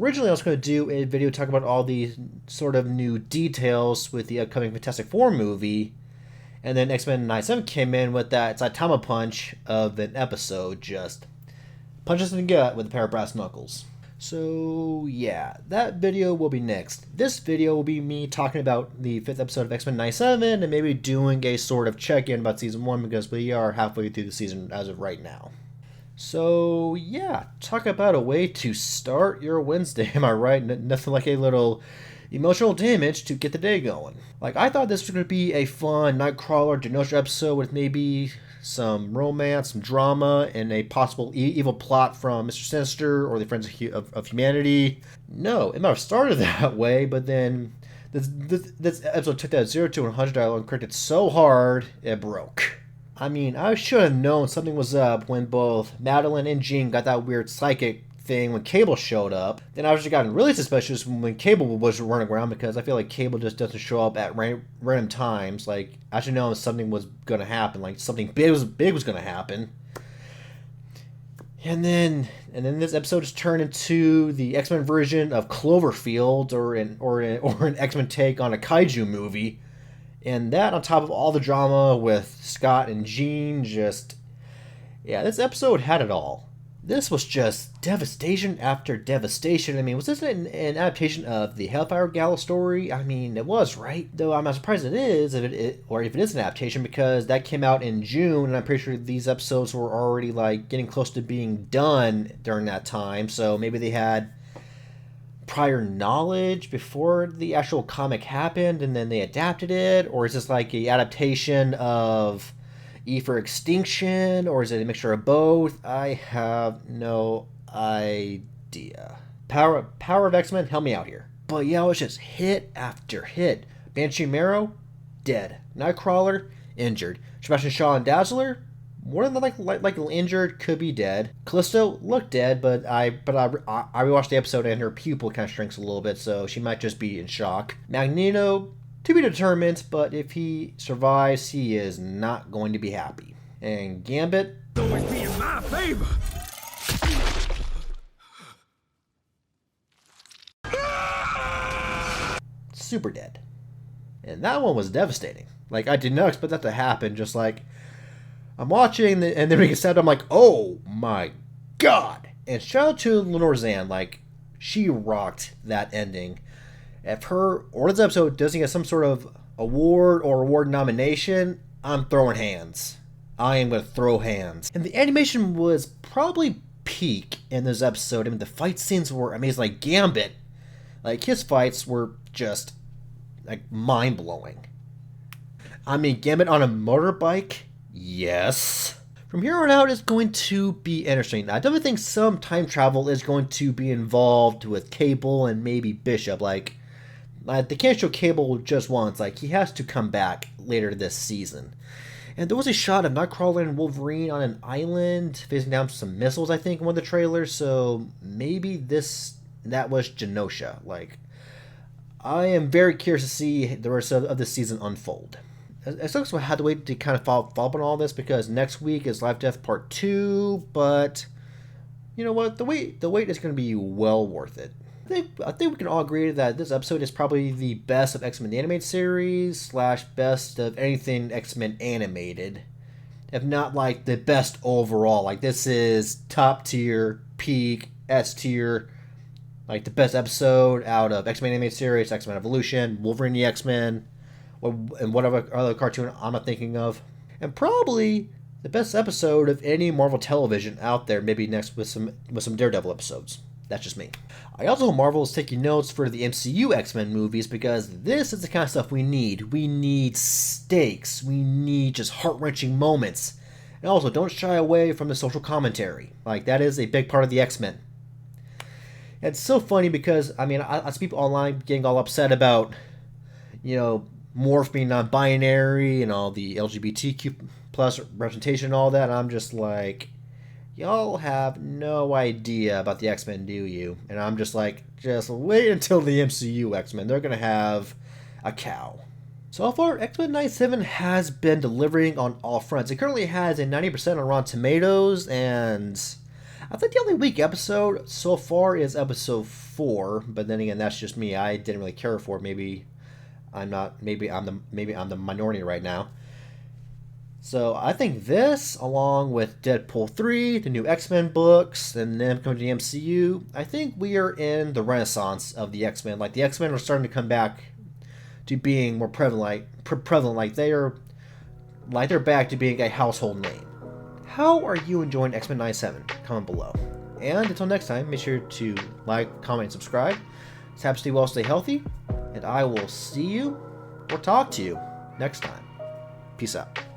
Originally, I was going to do a video talking about all these sort of new details with the upcoming Fantastic Four movie, and then X-Men 97 came in with that Saitama punch of an episode, just punches in the gut with a pair of brass knuckles. So yeah, that video will be next. This video will be me talking about the 5th episode of X-Men 97 and maybe doing a sort of check-in about Season 1 because we are halfway through the season as of right now. So yeah, talk about a way to start your Wednesday, am I right? Nothing like a little emotional damage to get the day going. Like, I thought this was going to be a fun Nightcrawler Genosha episode with maybe some romance, some drama, and a possible evil plot from Mr. Sinister or the Friends of Humanity. No, it might have started that way, but then this episode took that 0 to 100 dialogue and cracked it so hard, it broke. I mean, I should have known something was up when both Madeline and Jean got that weird psychic thing when Cable showed up. Then I was just gotten really suspicious when Cable was running around because I feel like Cable just doesn't show up at random times. Like, I should know something was going to happen, like something big was going to happen. And then this episode is turned into the X-Men version of Cloverfield or an X-Men take on a kaiju movie. And that on top of all the drama with Scott and Jean, yeah, this episode had it all. This was just devastation after devastation. I mean, was this an adaptation of the Hellfire Gala story? I mean, it was, right? Though I'm not surprised it is, if it is an adaptation, because that came out in June, and I'm pretty sure these episodes were already, like, getting close to being done during that time, so maybe they had prior knowledge before the actual comic happened, and then they adapted it? Or is this like a adaptation of E for Extinction, or is it a mixture of both? I have no idea. Power of X-Men, help me out here. But yeah, it was just hit after hit. Banshee Marrow, dead. Nightcrawler, injured. Sebastian Shaw and Dazzler, more than likely injured, could be dead. Callisto looked dead, but I rewatched the episode and her pupil kind of shrinks a little bit, so she might just be in shock. Magneto, to be determined, but if he survives, he is not going to be happy. And Gambit, always be in my favor. super dead. And that one was devastating. Like, I did not expect that to happen. Just like, I'm watching, and then we get stabbed, I'm like, oh my god. And shout out to Lenore Zan, like, she rocked that ending. If her or this episode doesn't get some sort of award or award nomination, I'm throwing hands. I am going to throw hands. And the animation was probably peak in this episode. I mean, the fight scenes were amazing. Like, Gambit, like, his fights were just, like, mind-blowing. I mean, Gambit on a motorbike? Yes. From here on out, it's going to be interesting. I definitely think some time travel is going to be involved with Cable and maybe Bishop. Like, they can't show Cable just once. Like, he has to come back later this season. And there was a shot of Nightcrawler and Wolverine on an island facing down some missiles, I think, in one of the trailers. So maybe that was Genosha. Like, I am very curious to see the rest of this season unfold. I still had to wait to kind of follow up on all this because next week is Life Death Part 2, but you know what? The wait is going to be well worth it. I think we can all agree that this episode is probably the best of X-Men the Animated Series / best of anything X-Men animated. If not, like, the best overall. Like, this is top tier, peak, S tier. Like, the best episode out of X-Men Animated Series, X-Men Evolution, Wolverine the X-Men, and whatever other cartoon I'm not thinking of. And probably the best episode of any Marvel television out there, maybe next with some Daredevil episodes. That's just me. I also hope Marvel is taking notes for the MCU X-Men movies because this is the kind of stuff we need. We need stakes. We need just heart-wrenching moments. And also, don't shy away from the social commentary. Like, that is a big part of the X-Men. And it's so funny because, I mean, I see people online getting all upset about, you know, Morph being non-binary and all the LGBTQ plus representation and all that. And I'm just like, y'all have no idea about the X-Men, do you? And I'm just like, just wait until the MCU X-Men. They're going to have a cow. So far, X-Men 97 has been delivering on all fronts. It currently has a 90% on Rotten Tomatoes, and I think the only weak episode so far is episode 4, but then again, that's just me. I didn't really care for it. Maybe I'm not. Maybe I'm the minority right now. So I think this, along with Deadpool 3, the new X-Men books, and them coming to the MCU, I think we are in the renaissance of the X-Men. Like, the X-Men are starting to come back to being more prevalent. Like they're back to being a household name. How are you enjoying X-Men 97? Comment below. And until next time, make sure to like, comment, and subscribe. Stay well, stay healthy, and I will see you or talk to you next time. Peace out.